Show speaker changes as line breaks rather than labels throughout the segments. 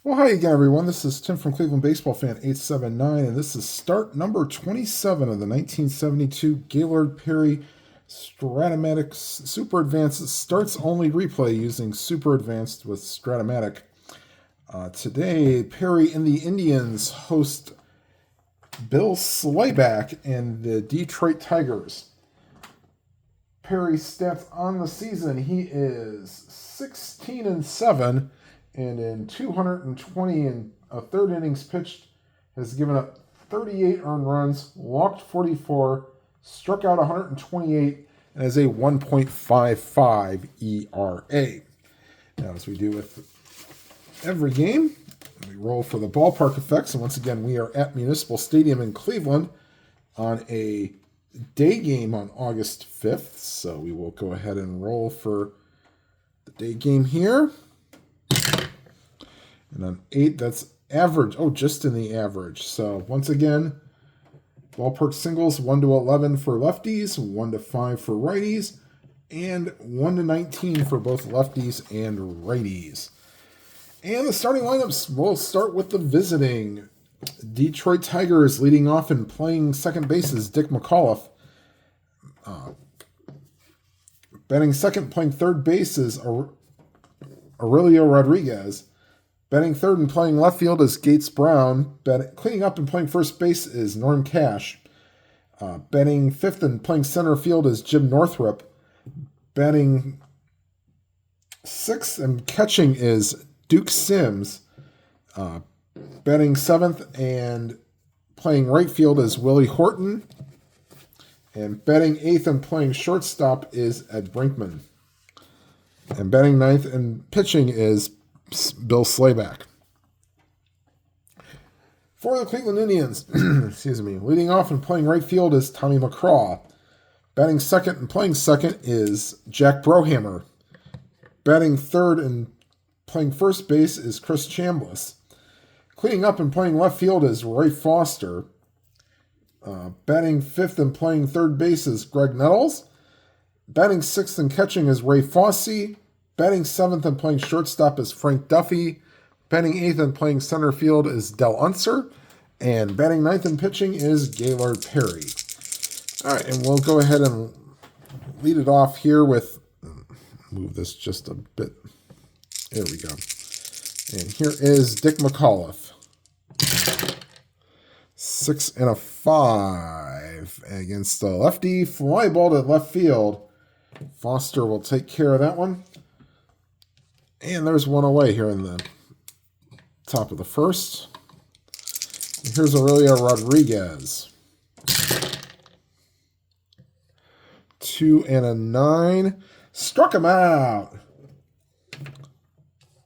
Well, hi again, everyone. This is Tim from Cleveland Baseball Fan 879, and this is start number 27 of the 1972 Gaylord Perry Stratomatic Super Advanced Starts Only Replay using Super Advanced with Stratomatic. Today, Perry and the Indians host Bill Slayback and the Detroit Tigers. Perry's stats on the season: he is 16-7. And in 220 and a third innings pitched, has given up 38 earned runs, walked 44, struck out 128, and has a 1.55 ERA. Now, as we do with every game, we roll for the ballpark effects. And once again, we are at Municipal Stadium in Cleveland on a day game on August 5th. So we will go ahead and roll for the day game here. And on 8, that's average. Oh, just in the average. So once again, ballpark singles 1-11 for lefties, 1-5 for righties, and 1-19 for both lefties and righties. And the starting lineups, we'll start with the visiting Detroit Tigers. Leading off and playing second base is Dick McAuliffe. Batting second, playing third base is Aurelio Rodriguez. Batting third and playing left field is Gates Brown. Cleaning up and playing first base is Norm Cash. Batting fifth and playing center field is Jim Northrup. Batting sixth and catching is Duke Sims. Batting seventh and playing right field is Willie Horton. And batting eighth and playing shortstop is Ed Brinkman. And batting ninth and pitching is Bill Slayback. For the Cleveland Indians, leading off and playing right field is Tommy McCraw. Batting second and playing second is Jack Brohammer. Batting third and playing first base is Chris Chambliss. Cleaning up and playing left field is Ray Foster. Batting fifth and playing third base is Greg Nettles. Batting sixth and catching is Ray Fosse. Batting seventh and playing shortstop is Frank Duffy. Batting eighth and playing center field is Del Unser. And batting ninth and pitching is Gaylord Perry. All right, and we'll go ahead and lead it off here with, move this just a bit. There we go. And here is Dick McAuliffe. 6-5 against the lefty. Fly ball to left field. Foster will take care of that one. And there's one away here in the top of the first. And here's Aurelio Rodriguez. 2-9. Struck him out.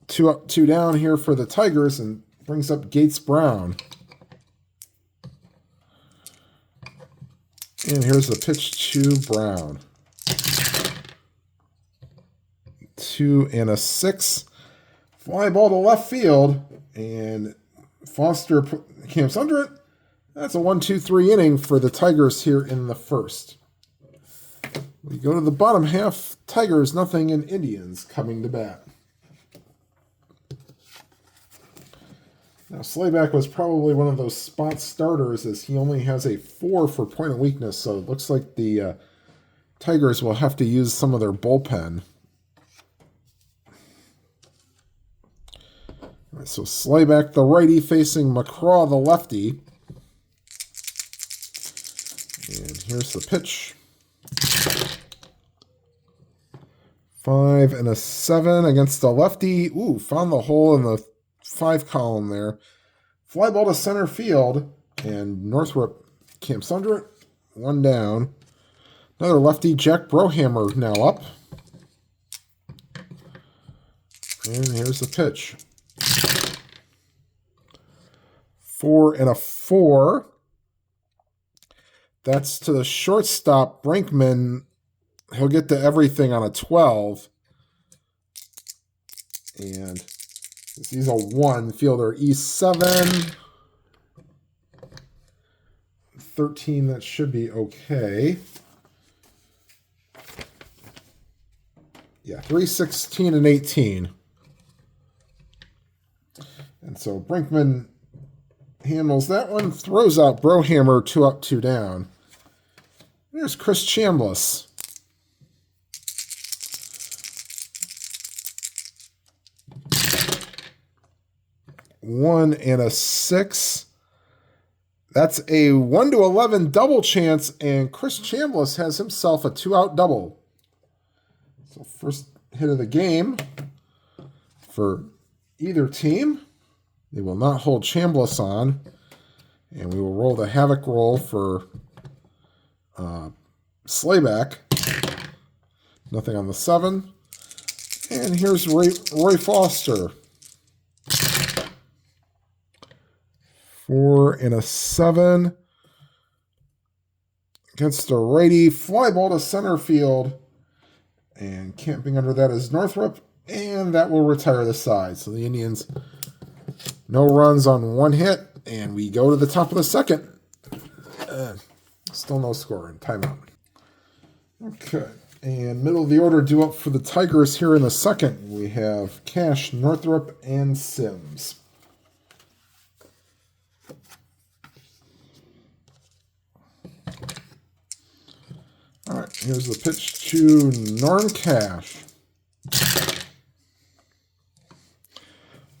2 up, 2 down here for the Tigers, and brings up Gates Brown. And here's the pitch to Brown. 2-6. Fly ball to left field, and Foster camps under it. That's a 1-2-3 inning for the Tigers here in the first. We go to the bottom half. Tigers nothing, and Indians coming to bat. Now, Slayback was probably one of those spot starters, as he only has a 4 for point of weakness, so it looks like the Tigers will have to use some of their bullpen. All right, so Slayback, the righty, facing McCraw, the lefty. And here's the pitch. 5-7 against the lefty. Ooh, found the hole in the 5 column there. Fly ball to center field, and Northrup camps under it. 1 down. Another lefty, Jack Brohammer, now up. And here's the pitch. 4-4. That's to the shortstop, Brinkman. He'll get to everything on a 12. And he's a 1 fielder. E7. 13, that should be okay. Yeah, 3, 16, and 18. And so Brinkman handles that one, throws out Brohammer, 2 up, 2 down. There's Chris Chambliss. One and a 6. That's a 1 to 11 double chance, and Chris Chambliss has himself a 2-out double. So first hit of the game for either team. They will not hold Chambliss on, and we will roll the Havoc roll for Slayback. Nothing on the 7. And here's Roy Foster. 4 and a 7. Against a righty. Fly ball to center field. And camping under that is Northrup. And that will retire the side. So the Indians, no runs on 1 hit. And we go to the top of the second. Still no score. Timeout. Okay. And middle of the order due up for the Tigers here in the second. We have Cash, Northrup, and Sims. All right, here's the pitch to Norm Cash.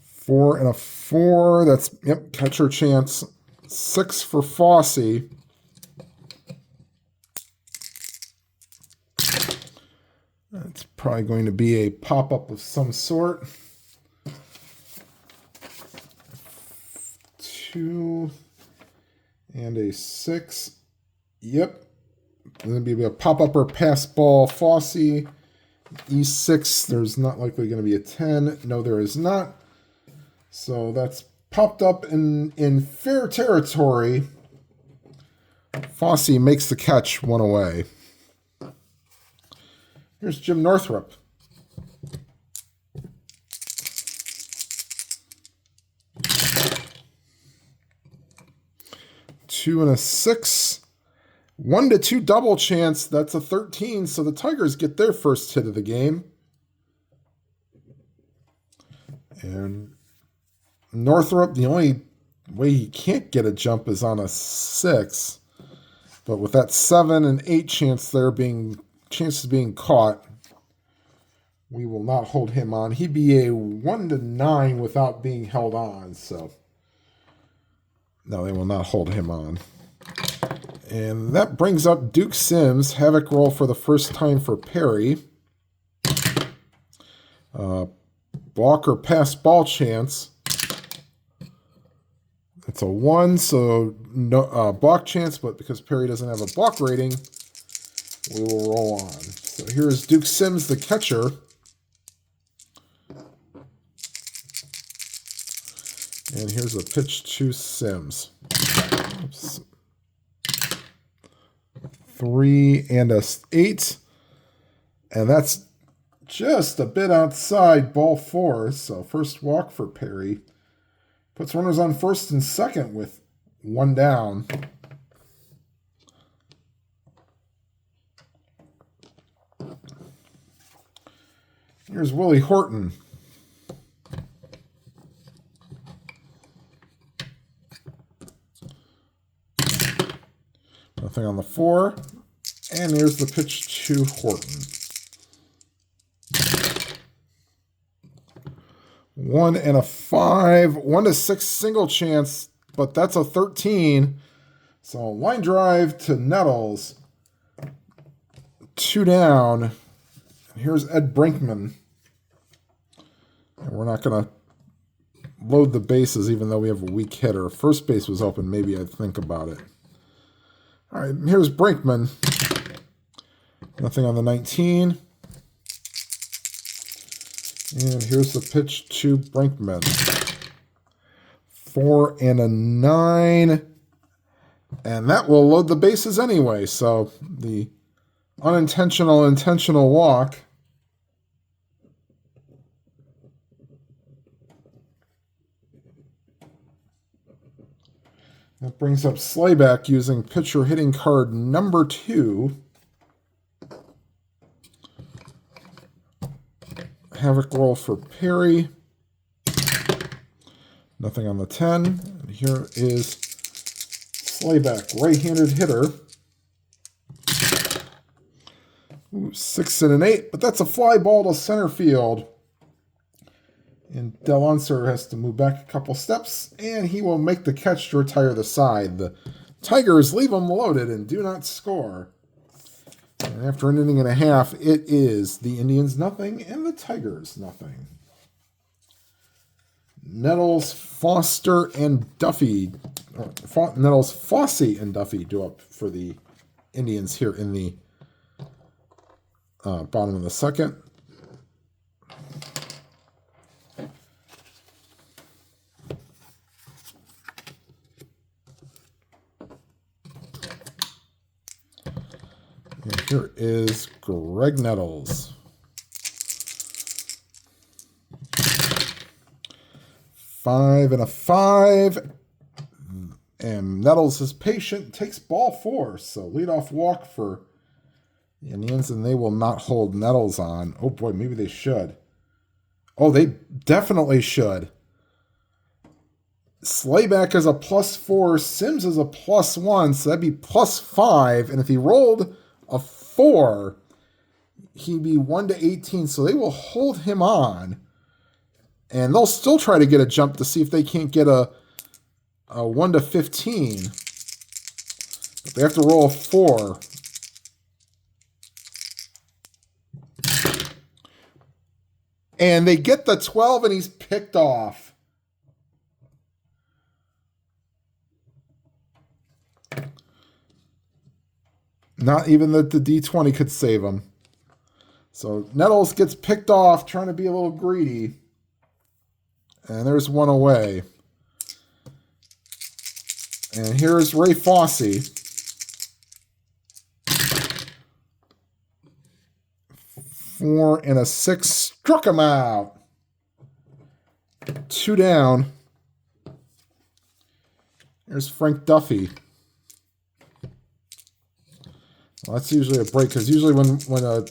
4 and a 4. That's, yep, catcher chance. 6 for Fosse. It's probably going to be a pop-up of some sort. 2 and a 6. Yep. Going to be a pop-up or pass ball. Fosse. E6. There's not likely going to be a 10. No, there is not. So that's popped up in fair territory. Fosse makes the catch, 1 away. Here's Jim Northrup. 2 and a 6. 1 to 2 double chance. That's a 13. So the Tigers get their first hit of the game. And Northrup, the only way he can't get a jump is on a 6. But with that 7 and 8 chances being caught, we will not hold him on. He'd be a 1 to 9 without being held on. So no, they will not hold him on. And that brings up Duke Sims. Havoc roll for the first time for Perry. Block or pass ball chance. It's a 1, so no block chance, but because Perry doesn't have a block rating, we will roll on. So here's Duke Sims, the catcher. And here's a pitch to Sims. Oops. 3 and a 8. And that's just a bit outside, ball 4. So first walk for Perry. Puts runners on first and second with 1 down. Here's Willie Horton. Nothing on the 4. And here's the pitch to Horton. 1 and a 5. 1 to 6 single chance, but that's a 13. So line drive to Nettles. 2 down. Here's Ed Brinkman. And we're not going to load the bases even though we have a weak hitter. If first base was open, maybe I'd think about it. All right, here's Brinkman. Nothing on the 19. And here's the pitch to Brinkman. 4 and a 9. And that will load the bases anyway. So the intentional walk. That brings up Slayback using pitcher hitting card number 2. Havoc roll for Perry. Nothing on the 10. And here is Slayback, right-handed hitter. Ooh, 6 and an 8, but that's a fly ball to center field. And Delonser has to move back a couple steps, and he will make the catch to retire the side. The Tigers leave them loaded and do not score. And after an inning and a half, it is the Indians nothing and the Tigers nothing. Nettles, Foster, and Duffy. Nettles, Fossey, and Duffy do up for the Indians here in the bottom of the second. And here is Greg Nettles. 5 and a 5. And Nettles is patient, takes ball 4. So leadoff walk for the Indians, and they will not hold Nettles on. Oh boy, maybe they should. Oh, they definitely should. Slayback is a +4. Sims is a +1, so that'd be +5. And if he rolled a 4, he'd be 1 to 18. So they will hold him on. And they'll still try to get a jump to see if they can't get a 1 to 15. But they have to roll a 4. And they get the 12, and he's picked off. Not even that the D20 could save him. So Nettles gets picked off, trying to be a little greedy. And there's one away. And here's Ray Fossey. 4 and a 6. Struck him out. 2 down. Here's Frank Duffy. Well, that's usually a break, because usually when a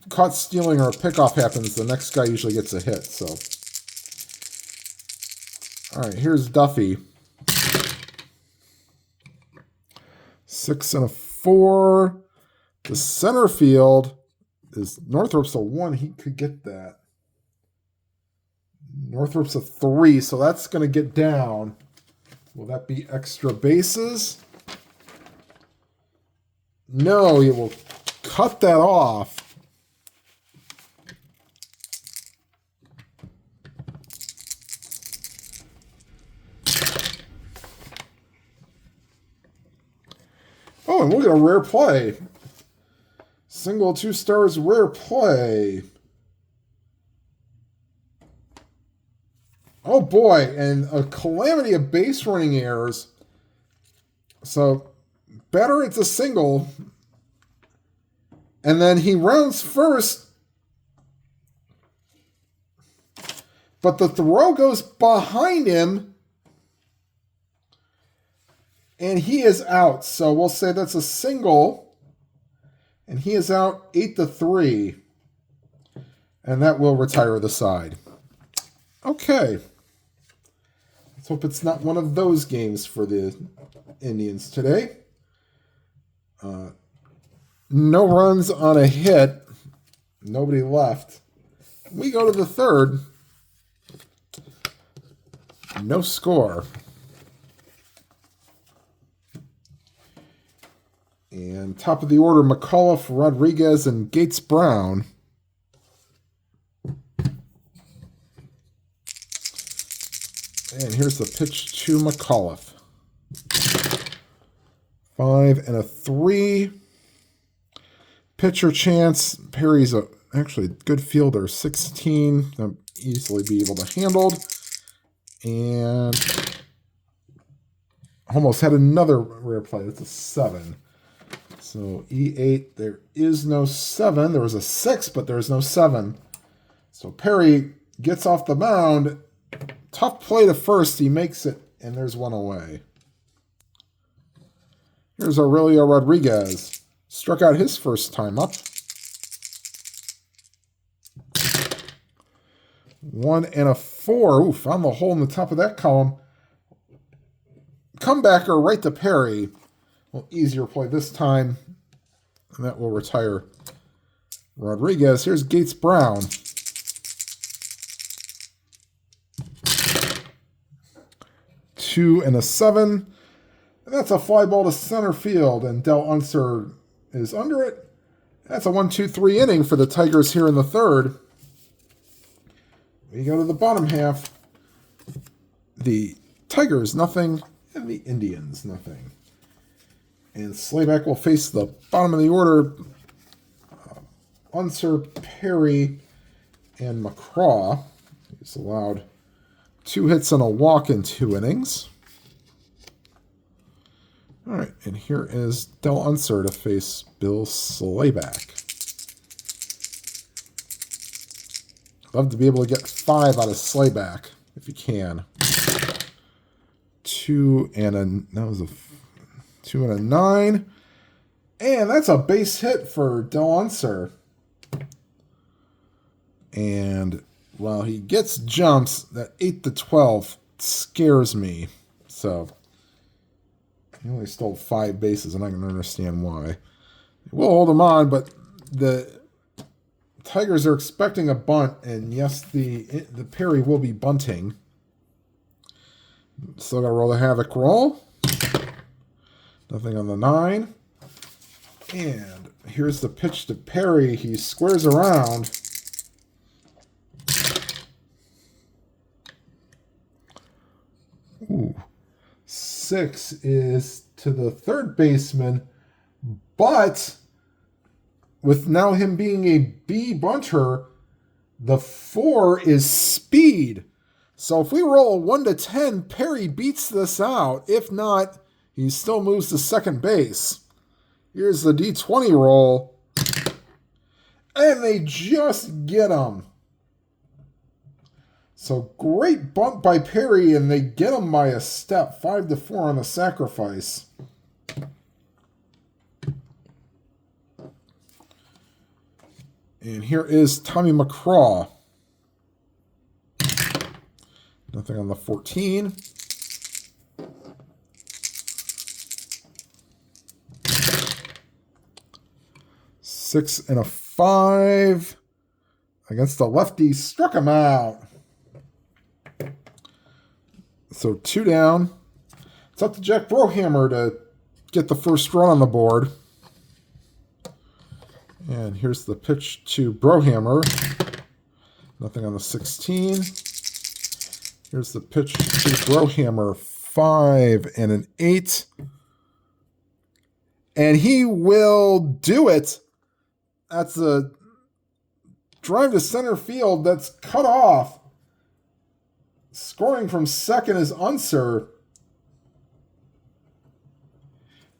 caught stealing or a pickoff happens, the next guy usually gets a hit. So, all right, here's Duffy. 6 and a 4. The center field is Northrop's a 1. He could get that. Northrop's a 3, so that's going to get down. Will that be extra bases? No, he will cut that off. Oh, and we'll get a rare play. Single 2 stars rare play. Oh boy, and a calamity of base running errors. So, batter it's a single. And then he rounds first. But the throw goes behind him. And he is out. So we'll say that's a single. And he is out 8-3. And that will retire the side. Okay. Let's hope it's not one of those games for the Indians today. No runs on a hit. Nobody left. We go to the third. No score. And top of the order, McAuliffe, Rodriguez, and Gates Brown. And here's the pitch to McAuliffe. 5 and a 3. Pitcher chance. Perry's actually a good fielder. 16. They'll easily be able to handle. And almost had another rare play. That's a 7. So E8, there is no 7. There was a 6, but there is no 7. So Perry gets off the mound. Tough play to first. He makes it, and there's one away. Here's Aurelio Rodriguez. Struck out his first time up. 1 and a 4. Ooh, found the hole in the top of that column. Comebacker right to Perry. Well, easier play this time. And that will retire Rodriguez. Here's Gates Brown. Two and a 7. And that's a fly ball to center field. And Del Unser is under it. That's a 1-2-3 inning for the Tigers here in the third. We go to the bottom half. The Tigers, nothing. And the Indians, nothing. And Slayback will face the bottom of the order. Unser, Perry, and McCraw. He's allowed 2 hits and a walk in 2 innings. All right, and here is Del Unser to face Bill Slayback. Love to be able to get 5 out of Slayback if you can. 2 and a 9. And that's a base hit for Del Unser. And while he gets jumps, that 8-12 scares me. So he only stole 5 bases, and I can understand why. We'll hold him on, but the Tigers are expecting a bunt, and yes, the Perry will be bunting. Still got to roll the Havoc roll. Nothing on the 9. And here's the pitch to Perry. He squares around. Ooh. 6 is to the third baseman, but with now him being a B bunter, the 4 is speed. So if we roll 1 to 10, Perry beats this out. If not, he still moves to second base. Here's the D20 roll. And they just get him. So great bunt by Perry, and they get him by a step. 5-4 on the sacrifice. And here is Tommy McCraw. Nothing on the 14. Six and a 5 against the lefty. Struck him out. So 2 down. It's up to Jack Brohammer to get the first run on the board. And here's the pitch to Brohammer. Nothing on the 16. Here's the pitch to Brohammer. 5 and an 8. And he will do it. That's a drive to center field that's cut off. Scoring from second is Unser.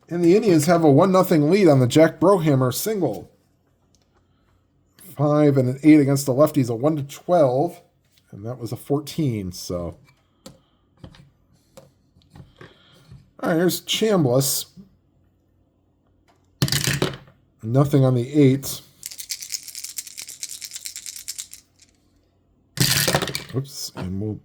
And the Indians have a 1-0 lead on the Jack Brohammer single. 5 and an 8 against the lefties, a 1-12. And that was a 14, so. All right, here's Chambliss. Nothing on the 8. Oops, and we'll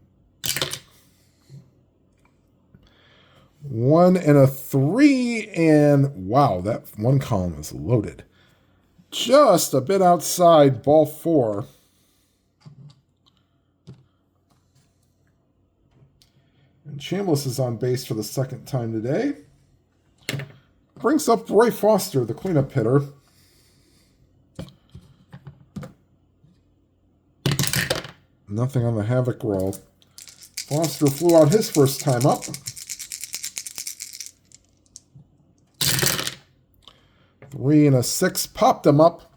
1 and a 3, and wow, that one column is loaded. Just a bit outside, ball 4. And Chambliss is on base for the second time today. Brings up Roy Foster, the cleanup hitter. Nothing on the Havoc roll. Foster flew out his first time up. 3 and a 6 popped him up.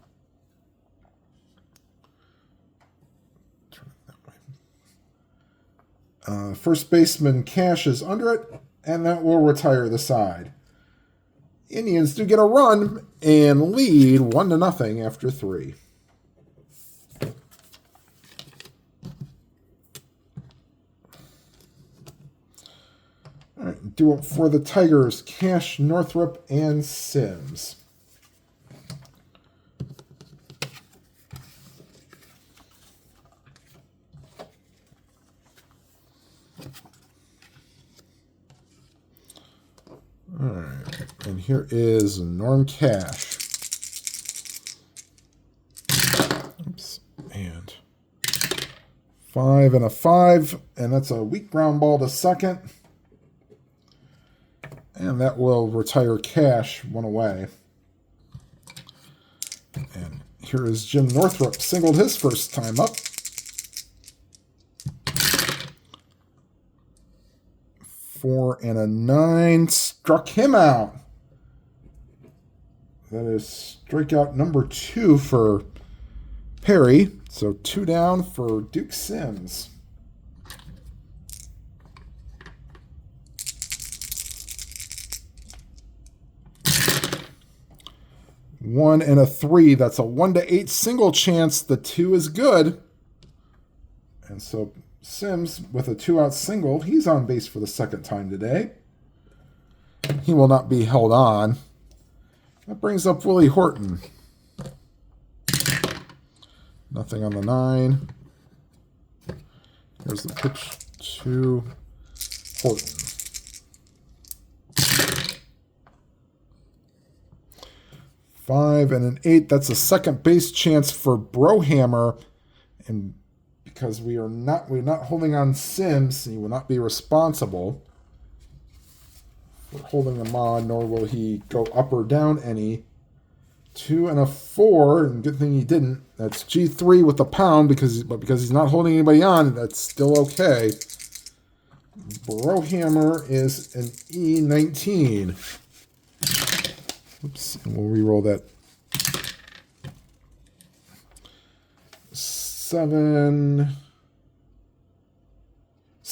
First baseman Cash is under it, and that will retire the side. Indians do get a run and lead 1-0 after 3. All right, do it for the Tigers, Cash, Northrup, and Sims. And here is Norm Cash. Oops. And 5 and a 5. And that's a weak ground ball to second. And that will retire Cash 1 away. And here is Jim Northrup. Singled his first time up. 4 and a 9. Struck him out. That is strikeout number 2 for Perry. So 2 down for Duke Sims. 1 and a 3. That's a 1 to 8 single chance. The 2 is good. And so Sims with a 2-out single. He's on base for the second time today. He will not be held on. That brings up Willie Horton. Nothing on the 9. Here's the pitch to Horton. 5 and an 8. That's a second base chance for Brohammer. And because we're not holding on Sims, he will not be responsible for holding him on, nor will he go up or down any. 2 and a 4, and good thing he didn't. That's G3 with the pound, because he's not holding anybody on, that's still okay. Brohammer is an E19. Oops, and we'll re-roll that. 7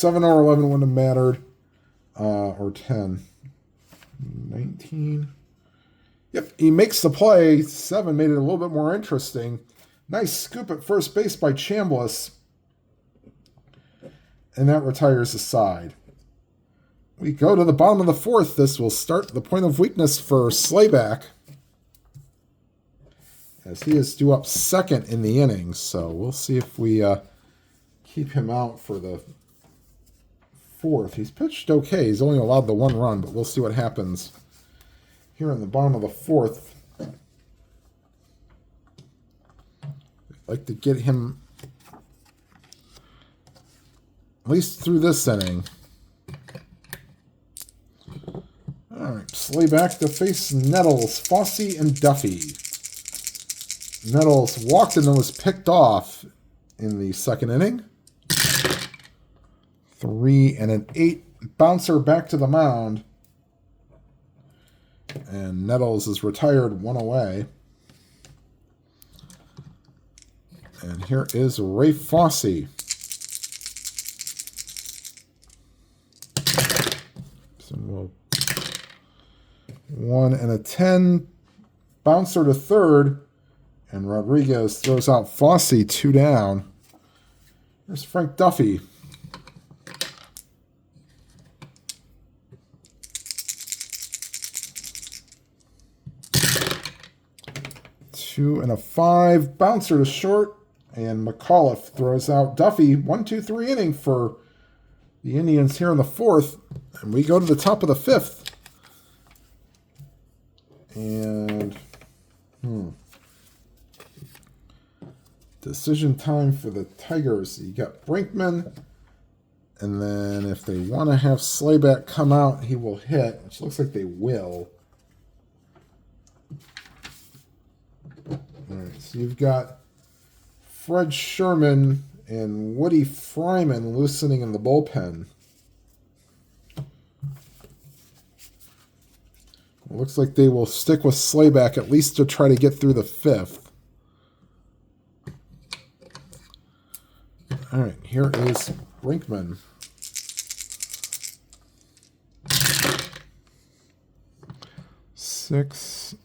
or 11 wouldn't have mattered, or 10. 19. Yep, he makes the play. 7 made it a little bit more interesting. Nice scoop at first base by Chambliss. And that retires the side. We go to the bottom of the 4th. This will start the point of weakness for Slayback, as he is due up second in the innings. So we'll see if we keep him out for the 4th. He's pitched okay. He's only allowed the 1 run, but we'll see what happens here in the bottom of the 4th. I'd like to get him at least through this inning. All right, Slayback to face Nettles, Fossey, and Duffy. Nettles walked and then was picked off in the second inning. 3 and an 8. Bouncer back to the mound. And Nettles is retired 1 away. And here is Ray Fossey. So we'll 1 and a 10. Bouncer to third. And Rodriguez throws out Fossey 2 down. Here's Frank Duffy. 2 and a 5. Bouncer to short. And McAuliffe throws out Duffy. 1-2-3 inning for the Indians here in the 4th. And we go to the top of the 5th. And decision time for the Tigers. You got Brinkman. And then if they want to have Slayback come out, he will hit, which looks like they will. All right, so you've got Fred Sherman and Woody Fryman loosening in the bullpen. It looks like they will stick with Slayback at least to try to get through the 5th. All right, here is Brinkman. Six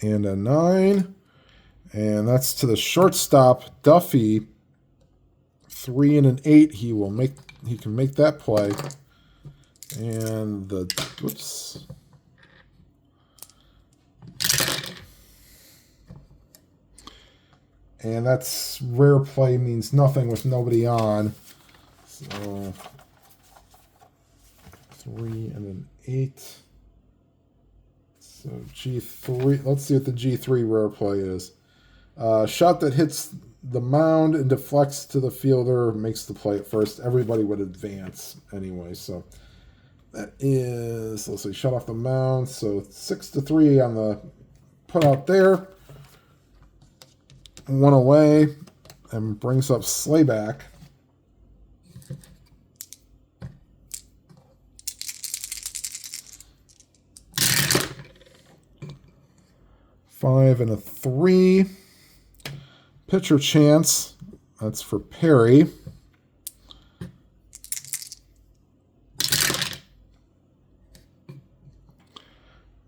and a 9. And that's to the shortstop, Duffy. 3 and an 8. He can make that play. And the whoops. And that's rare play, means nothing with nobody on. So 3 and an 8. So G3, let's see what the G3 rare play is. Shot that hits the mound and deflects to the fielder makes the play at first. Everybody would advance anyway, so that is, let's see, shot off the mound, so 6-3 on the put out there. One away, and brings up Slayback. Five and a 3. Pitcher chance. That's for Perry.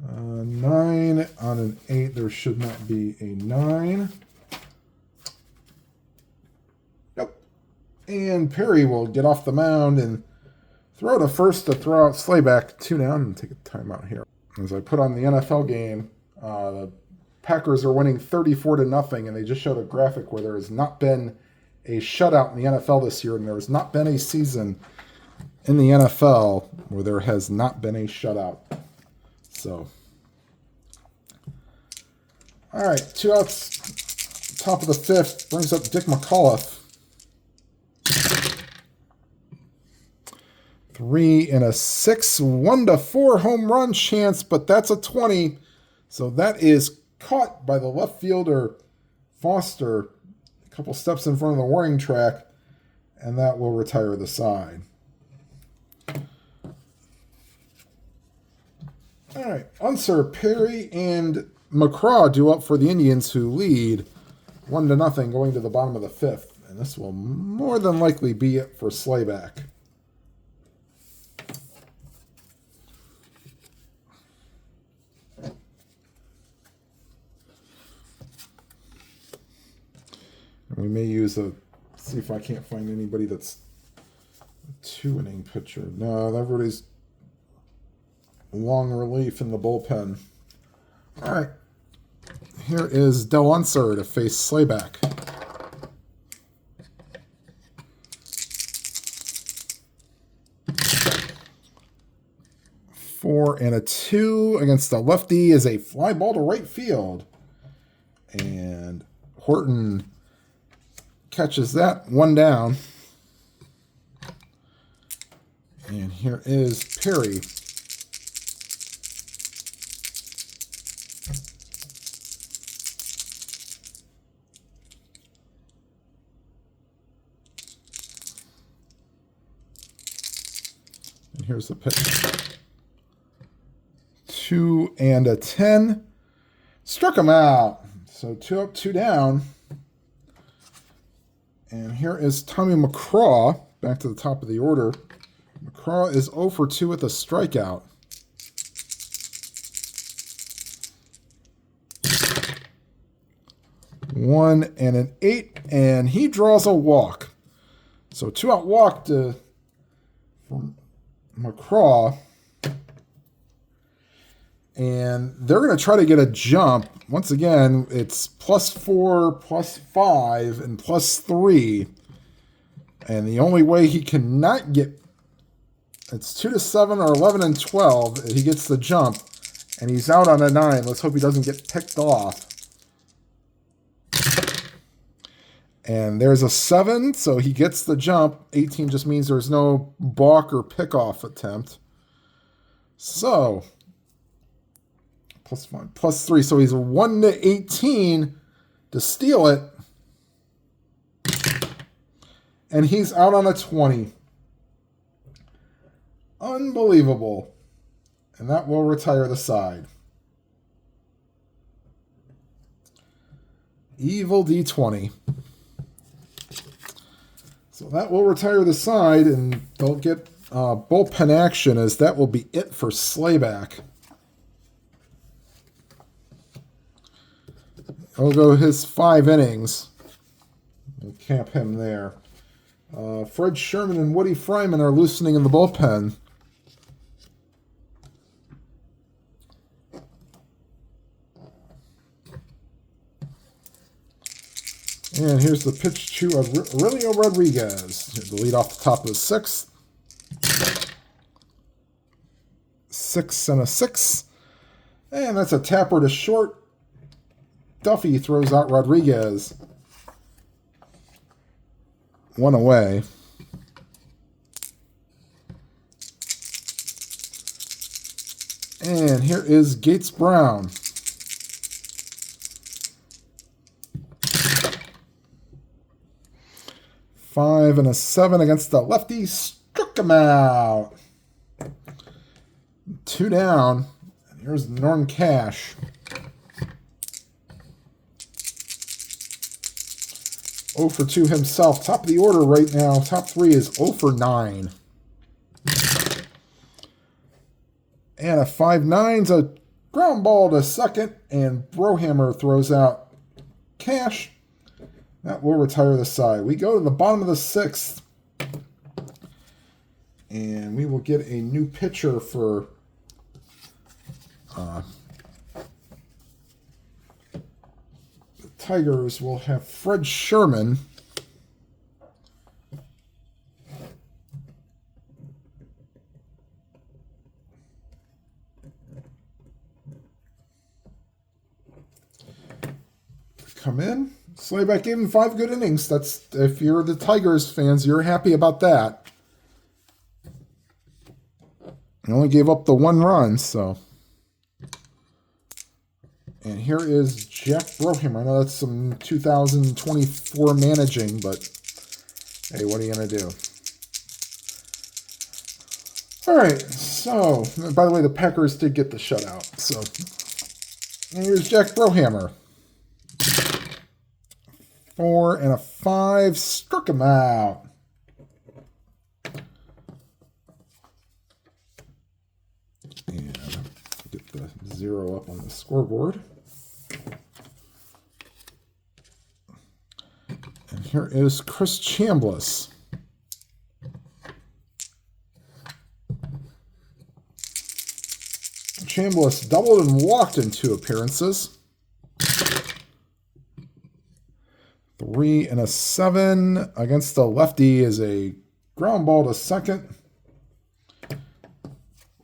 Nine on an 8. There should not be a 9. Yep. And Perry will get off the mound and throw to first to throw out Slayback. 2 down and take a timeout here. As I put on the NFL game, the Packers are winning 34-0, and they just showed a graphic where there has not been a shutout in the NFL this year, and there has not been a season in the NFL where there has not been a shutout. So, all right, 2 outs, top of the 5th, brings up Dick McAuliffe. 3 and a 6, 1-4 home run chance, but that's a 20. So that is caught by the left fielder, Foster, a couple steps in front of the warning track, and that will retire the side. All right, Unser, Perry, and McCraw due up for the Indians, who lead 1-0 going to the bottom of the 5th. And this will more than likely be it for Slayback. We may use see if I can't find anybody that's a 2-inning pitcher. No, everybody's long relief in the bullpen. All right. Here is Del Unser to face Slayback. 4 and a 2 against the lefty is a fly ball to right field. And Horton catches that, 1 down. And here is Perry. And here's the pitch. 2 and a 10. Struck him out. So 2 up, 2 down. And here is Tommy McCraw, back to the top of the order. McCraw is 0 for 2 with a strikeout. One and an 8, and he draws a walk. So 2-out walk from McCraw. And they're going to try to get a jump. Once again, it's +4, +5, and +3. And the only way he cannot get, it's 2-7 or 11 and 12. He gets the jump, and he's out on a 9. Let's hope he doesn't get picked off. And there's a 7, so he gets the jump. 18 just means there's no balk or pickoff attempt. So +5, +3. So he's 1-18 to steal it. And he's out on a 20. Unbelievable. And that will retire the side. Evil D20. So that will retire the side, and they'll get bullpen action, as that will be it for Slayback. He'll go his 5 innings. We'll camp him there. Fred Sherman and Woody Fryman are loosening in the bullpen. And here's the pitch to Aurelio Rodriguez to lead off the top of the 6th. 6 and a 6. And that's a tapper to short. Duffy throws out Rodriguez. One away. And here is Gates Brown. Five and a 7 against the lefty. Struck him out. 2 down. And here's Norm Cash. 0 for 2 himself. Top of the order right now. Top 3 is 0 for 9. And a 5-9's a ground ball to second. And Brohammer throws out Cash. That will retire the side. We go to the bottom of the 6th. And we will get a new pitcher for the Tigers. Will have Fred Sherman. Come in. Slayback gave him 5 good innings. That's, if you're the Tigers fans, you're happy about that. He only gave up the 1 run, so. And here is Jack Broham. I know that's some 2024 managing, but hey, what are you going to do? All right, so, by the way, the Packers did get the shutout. So, and here's Jack Brohammer. 4 and a 5, struck him out. And get the 0 up on the scoreboard. And here is Chris Chambliss. Chambliss doubled and walked in 2 appearances. 3 and a 7 against the lefty is a ground ball to second.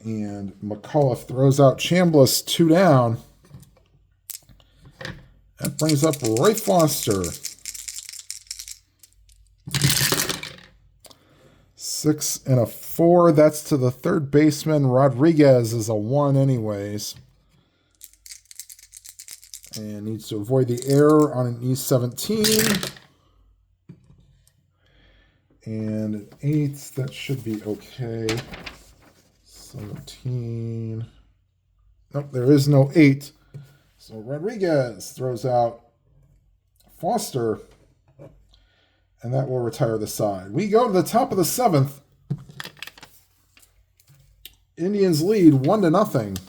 And McAuliffe throws out Chambliss 2 down. That brings up Roy Foster. 6 and a 4. That's to the third baseman. Rodriguez is a 1 anyways. And needs to avoid the error on an E17. And an 8. That should be okay. 17. Nope, there is no 8. So Rodriguez throws out Foster. And that will retire the side. We go to the top of the 7th. Indians lead 1-0.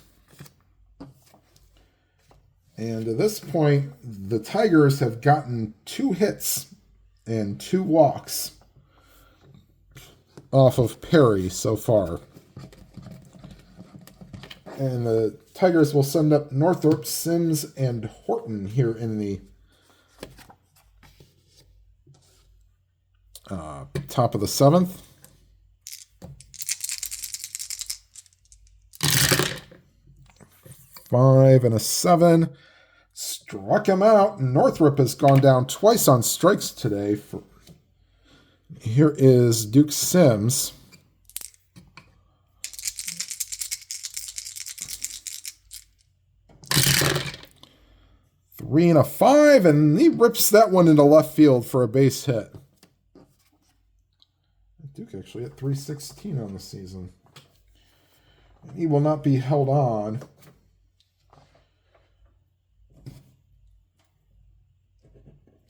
And at this point, the Tigers have gotten 2 hits and 2 walks off of Perry so far. And the Tigers will send up Northrop, Sims, and Horton here in the top of the 7th. Five and a 7. Struck him out. Northrop has gone down twice on strikes today. Here is Duke Sims. Three and a 5, and he rips that one into left field for a base hit. Duke actually at 316 on the season. He will not be held on.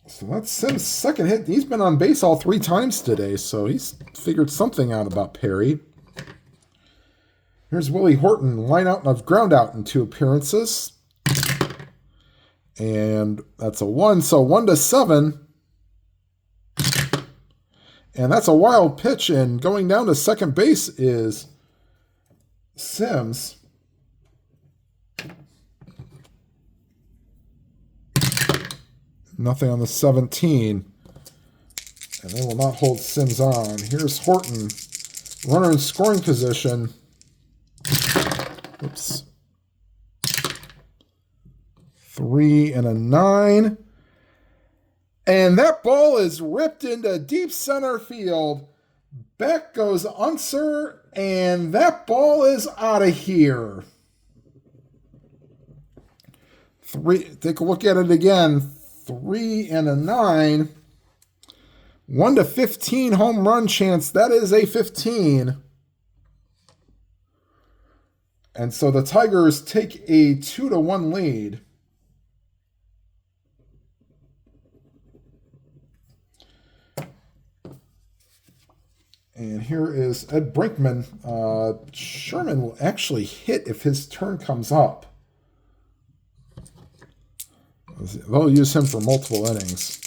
So that's Sims' second hit. He's been on base all 3 times today, so he's figured something out about Perry. Here's Willie Horton, line out and ground out in 2 appearances. And that's a 1, so 1-7. And that's a wild pitch, and going down to second base is Sims. Nothing on the 17. And they will not hold Sims on. Here's Horton. Runner in scoring position. Oops. 3 and a 9. And that ball is ripped into deep center field. Back goes Unser, and that ball is out of here. Take a look at it again. 3 and a 9. 1 to 15 home run chance. That is a 15. And so the Tigers take a 2-1 lead. And here is Ed Brinkman. Sherman will actually hit if his turn comes up. They'll use him for multiple innings.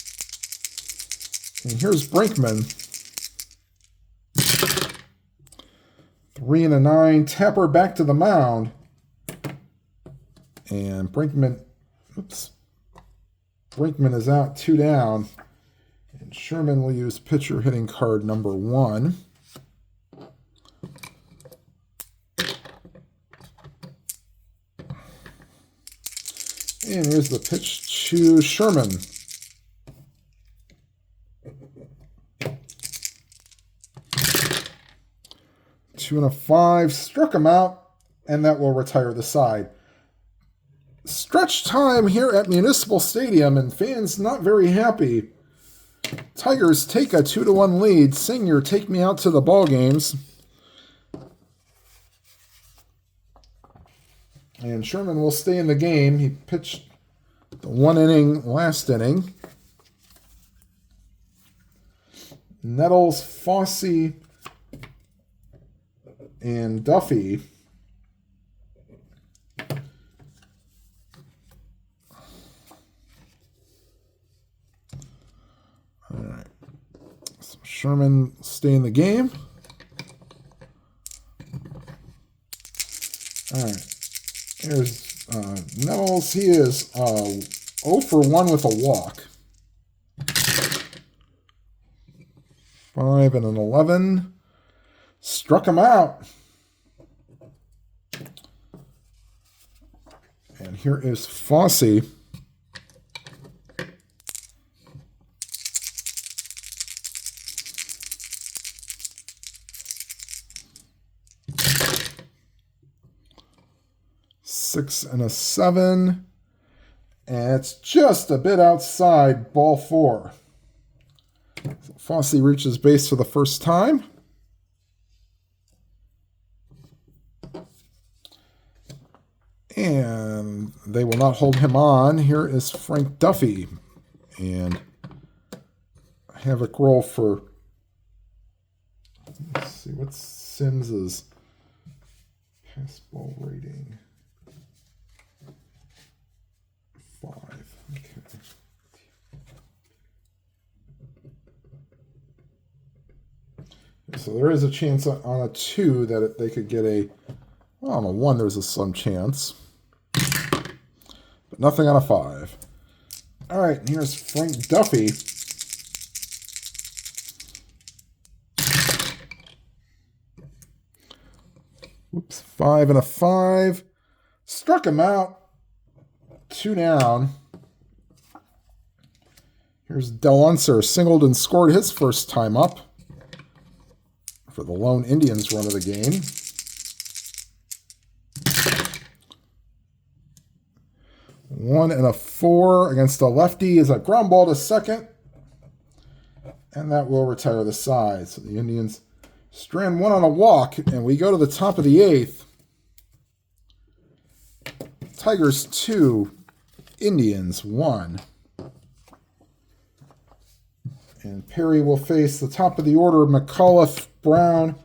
And here's Brinkman. 3 and a 9. Tapper back to the mound. And Brinkman is out, 2 down. And Sherman will use pitcher hitting card number 1. And here's the pitch to Sherman. 2 and a 5. Struck him out, and that will retire the side. Stretch time here at Municipal Stadium, and fans not very happy. Tigers take a 2-1 lead. Senior, take me out to the ball games. And Sherman will stay in the game. He pitched the 1 inning last inning. Nettles, Fossey, and Duffy. All right. So Sherman stay in the game. All right. Here's Nettles. He is 0 for 1 with a walk. 5 and an 11. Struck him out. And here is Fossey. Six and a 7. And it's just a bit outside, ball 4. So Fossey reaches base for the first time. And they will not hold him on. Here is Frank Duffy. And Havoc roll for, let's see, what's Sims's pass ball rating? 5. Okay. So there is a chance on a 2 that they could get a, well, on a 1 there's some chance. But nothing on a 5. All right, and here's Frank Duffy. Whoops, 5 and a 5. Struck him out. 2 down. Here's Del Unser, singled and scored his first time up for the lone Indians run of the game. 1 and a 4 against the lefty is a ground ball to second. And that will retire the side. So the Indians strand 1 on a walk, and we go to the top of the 8th. Tigers 2, Indians 1. And Perry will face the top of the order, McAuliffe, Brown,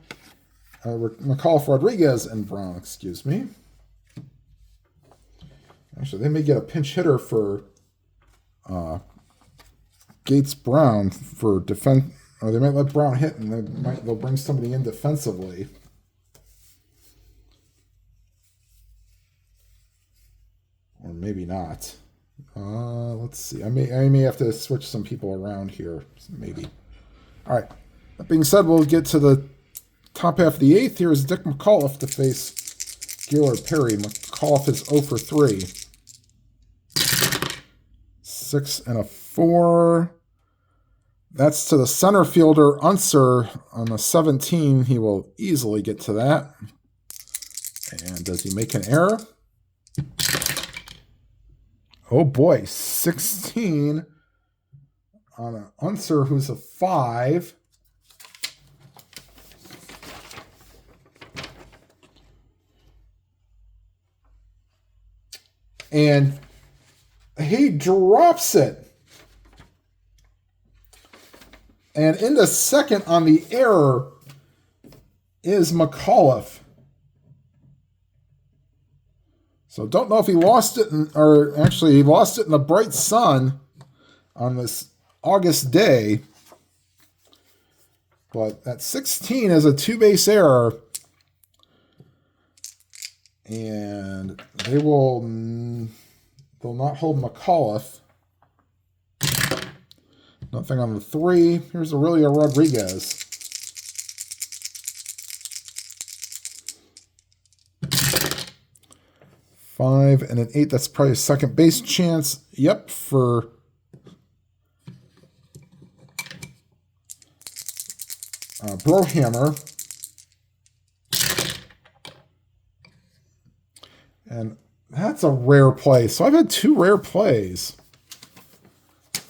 McAuliffe, Rodriguez, and Brown, excuse me. Actually, they may get a pinch hitter for Gates Brown for defense, or they might let Brown hit, and they'll bring somebody in defensively. Or maybe not. Let's see. I may have to switch some people around here. Maybe. All right. That being said, we'll get to the top half of the 8th. Here is Dick McAuliffe to face Gaylord Perry. McAuliffe is 0 for 3. 6 and a 4. That's to the center fielder, Unser, on the 17. He will easily get to that. And does he make an error? Oh boy, 16 on an Unser who's a 5. And he drops it. And in the second on the error is McAuliffe. So don't know if he lost it, or actually he lost it in the bright sun on this August day. But that 16 is a 2-base error. And they'll not hold McAuliffe. Nothing on the 3. Here's Aurelio Rodriguez. Five and an 8. That's probably a second base chance. Yep, for Brohammer. And that's a rare play. So I've had 2 rare plays.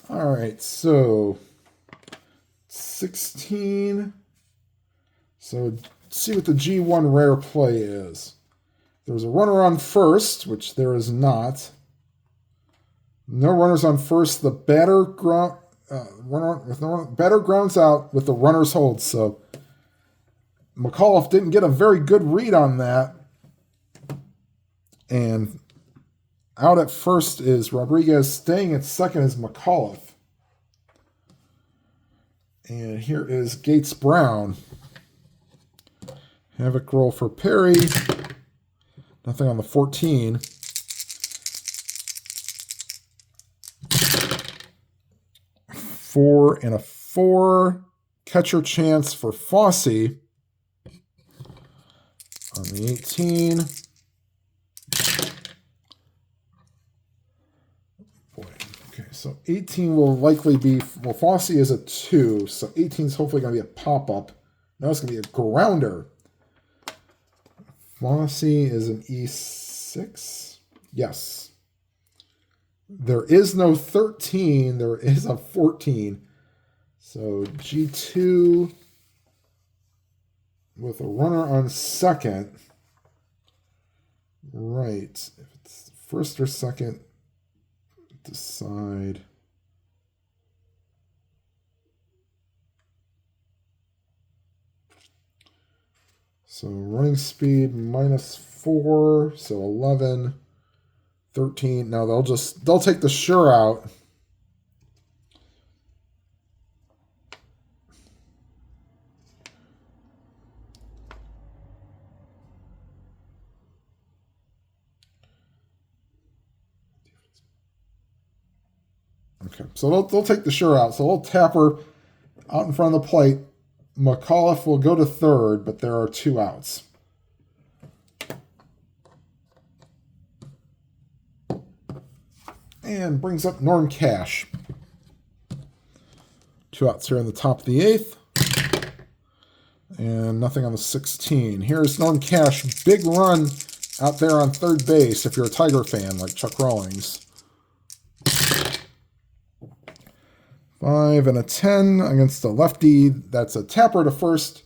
All right, so 16. So see what the G1 rare play is. There's a runner on first, which there is not. No runners on first. The batter batter grounds out with the runner's hold. So McAuliffe didn't get a very good read on that. And out at first is Rodriguez. Staying at second is McAuliffe. And here is Gates Brown. Havoc roll for Perry. Nothing on the 14. Four and a 4. Catcher chance for Fosse. On the 18. Boy. Okay, so 18 will likely be, well, Fosse is a 2, so 18 is hopefully going to be a pop-up. Now it's going to be a grounder. Fosse is an E6. Yes. There is no 13. There is a 14. So G2 with a runner on second. Right. If it's first or second, decide. So running speed -4, so 11, 13. No, they'll take the sure out. Okay, so they'll take the sure out. So they'll tap her out in front of the plate. McAuliffe will go to third, but there are 2 outs. And brings up Norm Cash. 2 outs here in the top of the 8th. And nothing on the 16. Here's Norm Cash. Big run out there on third base if you're a Tiger fan like Chuck Rawlings. 5 and a 10 against the lefty. That's a tapper to first.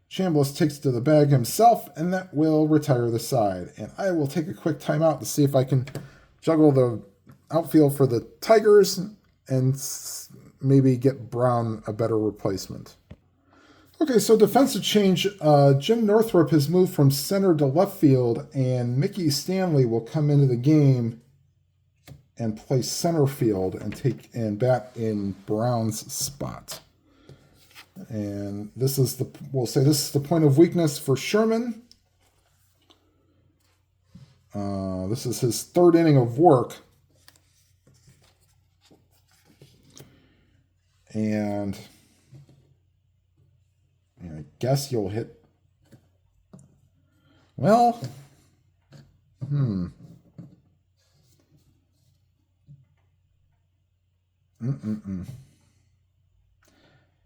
Chambliss takes to the bag himself, and that will retire the side. And I will take a quick timeout to see if I can juggle the outfield for the Tigers and maybe get Brown a better replacement. Okay, so defensive change. Jim Northrup has moved from center to left field, and Mickey Stanley will come into the game and play center field and bat in Brown's spot. And we'll say this is the point of weakness for Sherman. This is his 3rd inning of work. And I guess you'll hit. Well,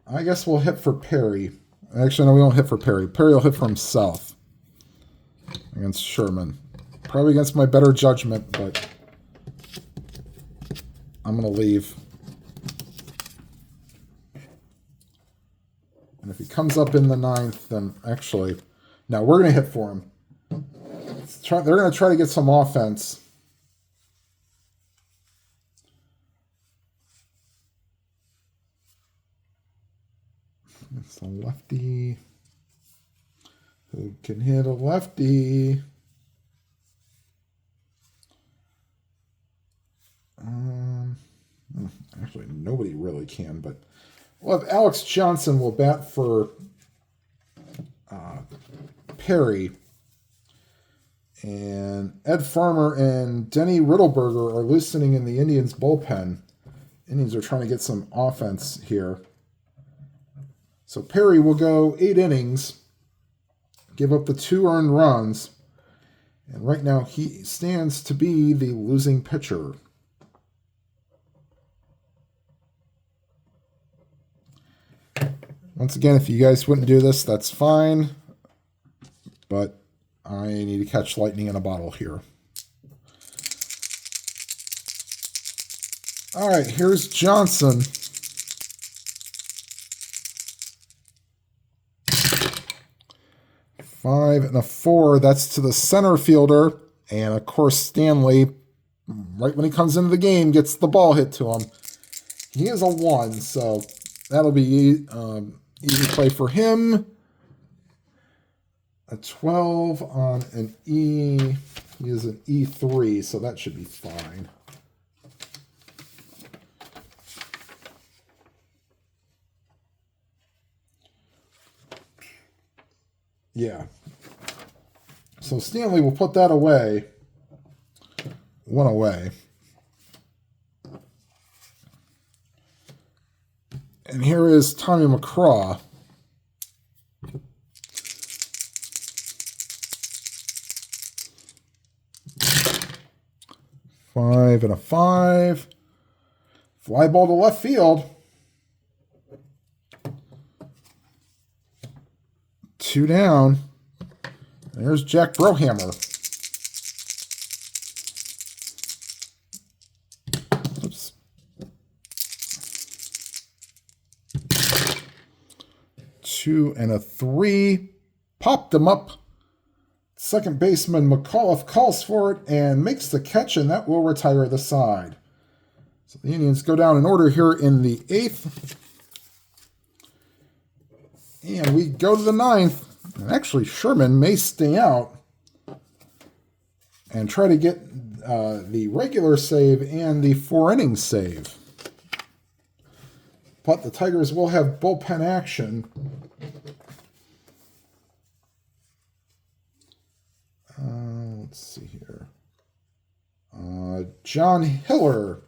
I guess we'll hit for Perry. Actually, no, we won't hit for Perry. Perry will hit for himself against Sherman. Probably against my better judgment, but I'm going to leave. And if he comes up in the 9th, then actually, no, we're going to hit for him. They're going to try to get some offense. It's a lefty. Who can hit a lefty? Actually, nobody really can, but we'll have Alex Johnson will bat for Perry. And Ed Farmer and Denny Riddleberger are listening in the Indians' bullpen. Indians are trying to get some offense here. So Perry will go 8 innings, give up the 2 earned runs, and right now he stands to be the losing pitcher. Once again, if you guys wouldn't do this, that's fine, but I need to catch lightning in a bottle here. All right, here's Johnson. Five and a 4. That's to the center fielder. And, of course, Stanley, right when he comes into the game, gets the ball hit to him. He is a 1, so that'll be easy play for him. A 12 on an E. He is an E3, so that should be fine. Yeah. So Stanley will put that away. 1 away. And here is Tommy McCraw. Five and a 5. Fly ball to left field. 2 down. There's Jack Brohammer. Oops. 2 and a 3. Popped him up. Second baseman McAuliffe calls for it and makes the catch, and that will retire the side. So the Indians go down in order here in the 8th. And we go to the 9th. And actually, Sherman may stay out and try to get the regular save and the 4-inning save. But the Tigers will have bullpen action. Let's see here. John Hiller,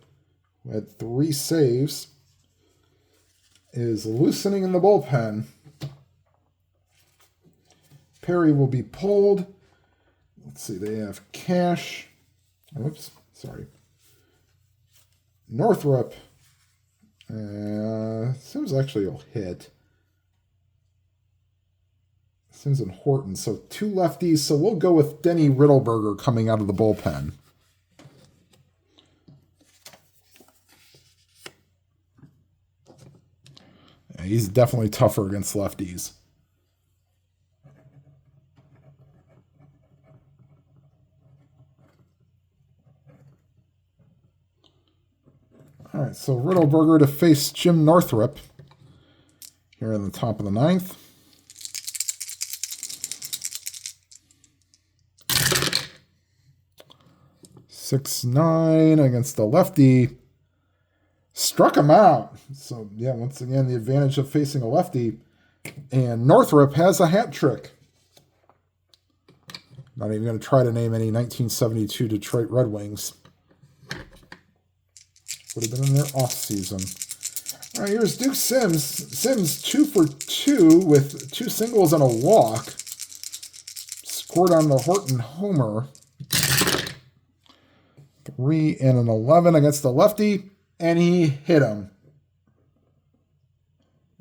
who had 3 saves, is loosening in the bullpen. Perry will be pulled. Let's see, they have Cash. Oops, sorry. Northrup. Sims actually will hit. Sims and Horton. So 2 lefties. So we'll go with Denny Riddleberger coming out of the bullpen. Yeah, he's definitely tougher against lefties. All right, so Riddleberger to face Jim Northrup here in the top of the 9th. 6-9 against the lefty. Struck him out. So, yeah, once again, the advantage of facing a lefty. And Northrup has a hat trick. Not even going to try to name any 1972 Detroit Red Wings. Would have been in their off season. All right, here's Duke Sims. Sims 2 for 2 with 2 singles and a walk. Scored on the Horton homer. 3 and an 11 against the lefty. And he hit him.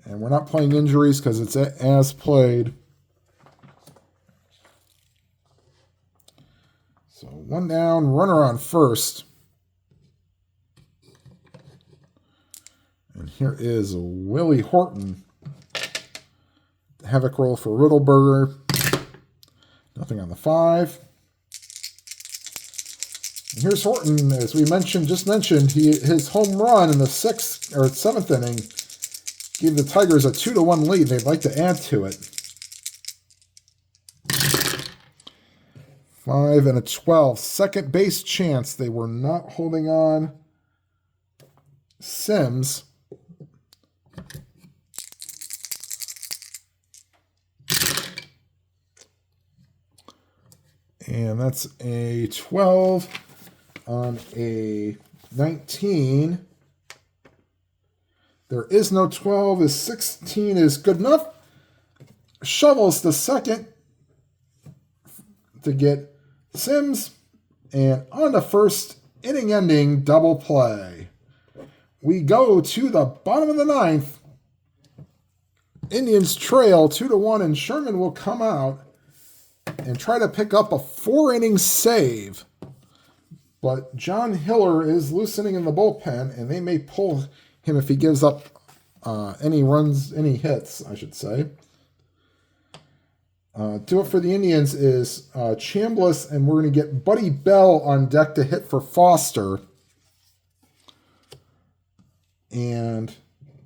And we're not playing injuries because it's as played. So 1 down, runner on first. And here is Willie Horton. Havoc roll for Riddleberger. Nothing on the 5. And here's Horton, as we just mentioned, his home run in the 6th or 7th inning gave the Tigers a 2-1 lead. They'd like to add to it. 5 and a 12. Second base chance. They were not holding on. Sims. And that's a 12 on a 19. There is no 12. A 16 is good enough. Shovels the second to get Sims. And on the first, inning-ending double play. We go to the bottom of the 9th. Indians trail 2-1, and Sherman will come out and try to pick up a 4-inning save. But John Hiller is loosening in the bullpen, and they may pull him if he gives up any hits, I should say. Do it for the Indians is Chambliss, and we're going to get Buddy Bell on deck to hit for Foster. And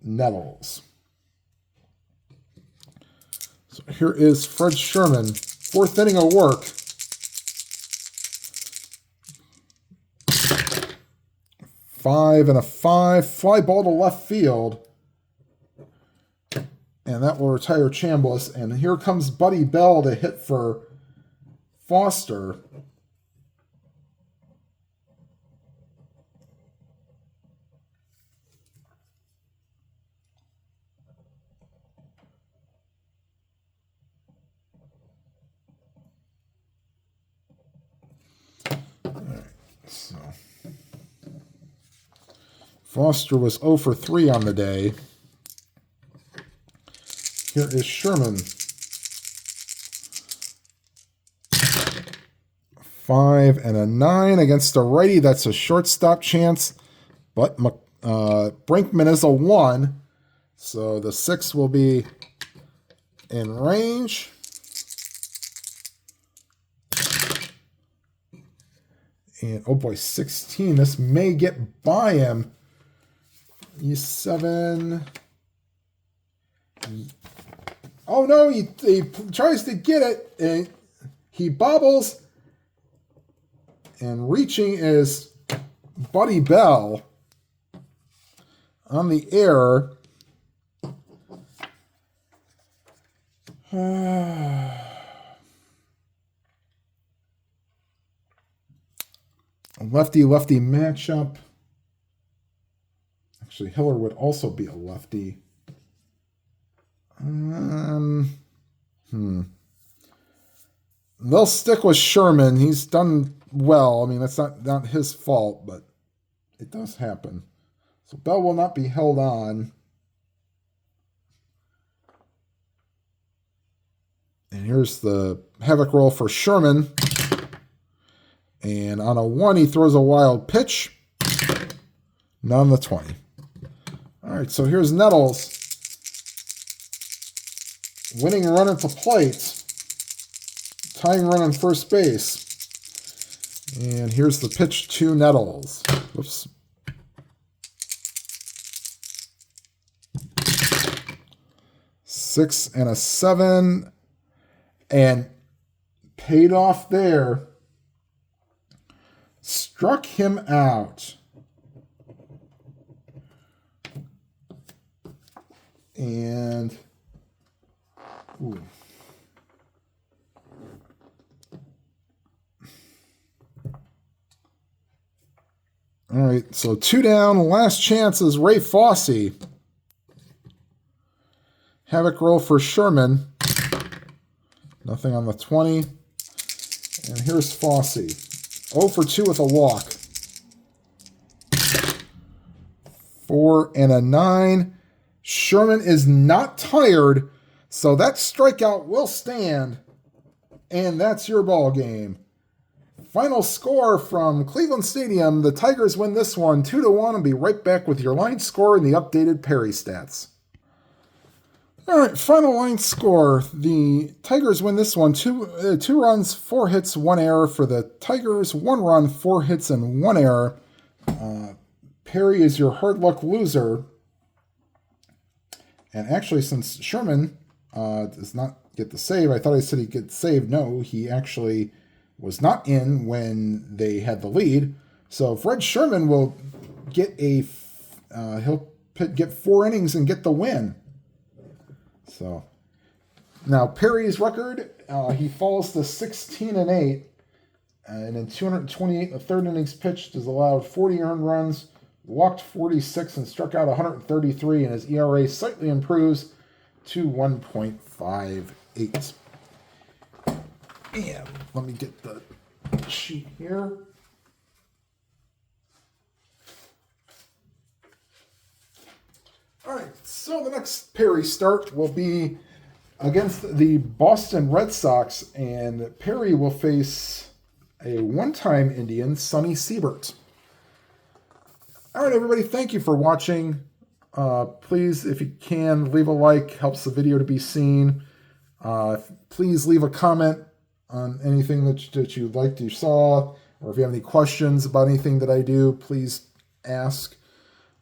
Nettles. So here is Fred Sherman. 4th inning of work. 5 and a 5. Fly ball to left field. And that will retire Chambliss. And here comes Buddy Bell to hit for Foster. So Foster was 0 for 3 on the day. Here is Sherman. 5 and a 9 against a righty. That's a shortstop chance. But Brinkman is a 1. So the 6 will be in range. And, oh boy, 16. This may get by him. He's 7. Oh, no, he tries to get it. And he bobbles. And reaching is Buddy Bell on the air. Lefty-lefty matchup. Actually, Hiller would also be a lefty. They'll stick with Sherman. He's done well. I mean, that's not his fault, but it does happen. So Bell will not be held on. And here's the havoc roll for Sherman. And on a 1, he throws a wild pitch. Not on the 20. All right, so here's Nettles. Winning run at the plate. Tying run on first base. And here's the pitch to Nettles. Whoops. Six and a 7. And paid off there. Struck him out. And ooh. All right, so 2 down. Last chance is Ray Fosse. Havoc roll for Sherman. Nothing on the 20. And here's Fosse. 0 for 2 with a walk. 4, and a 9. Sherman is not tired, so that strikeout will stand. And that's your ball game. Final score from Cleveland Stadium. The Tigers win this one 2-1. I'll be right back with your line score and the updated Perry stats. All right, final line score. The Tigers win this one 2 runs, 4 hits, 1 error for the Tigers. 1 run, 4 hits, and 1 error. Perry is your hard luck loser. And actually, since Sherman does not get the save, I thought I said he'd get saved. No, he actually was not in when they had the lead. So Fred Sherman will get he'll get 4 innings and get the win. So now Perry's record, he falls to 16-8, and in 228 third innings pitched, has allowed 40 earned runs, walked 46, and struck out 133, and his ERA slightly improves to 1.58. And let me get the sheet here. All right, so the next Perry start will be against the Boston Red Sox, and Perry will face a one-time Indian, Sonny Siebert. All right, everybody, thank you for watching. Please, if you can, leave a like. Helps the video to be seen. Please leave a comment on anything that you liked, you saw, or if you have any questions about anything that I do, please ask.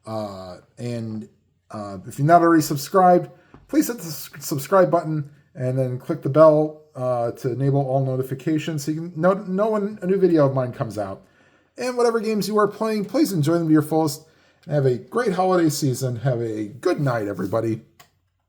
If you're not already subscribed, please hit the subscribe button and then click the bell to enable all notifications so you can know when a new video of mine comes out. And whatever games you are playing, please enjoy them to your fullest. And have a great holiday season. Have a good night, everybody.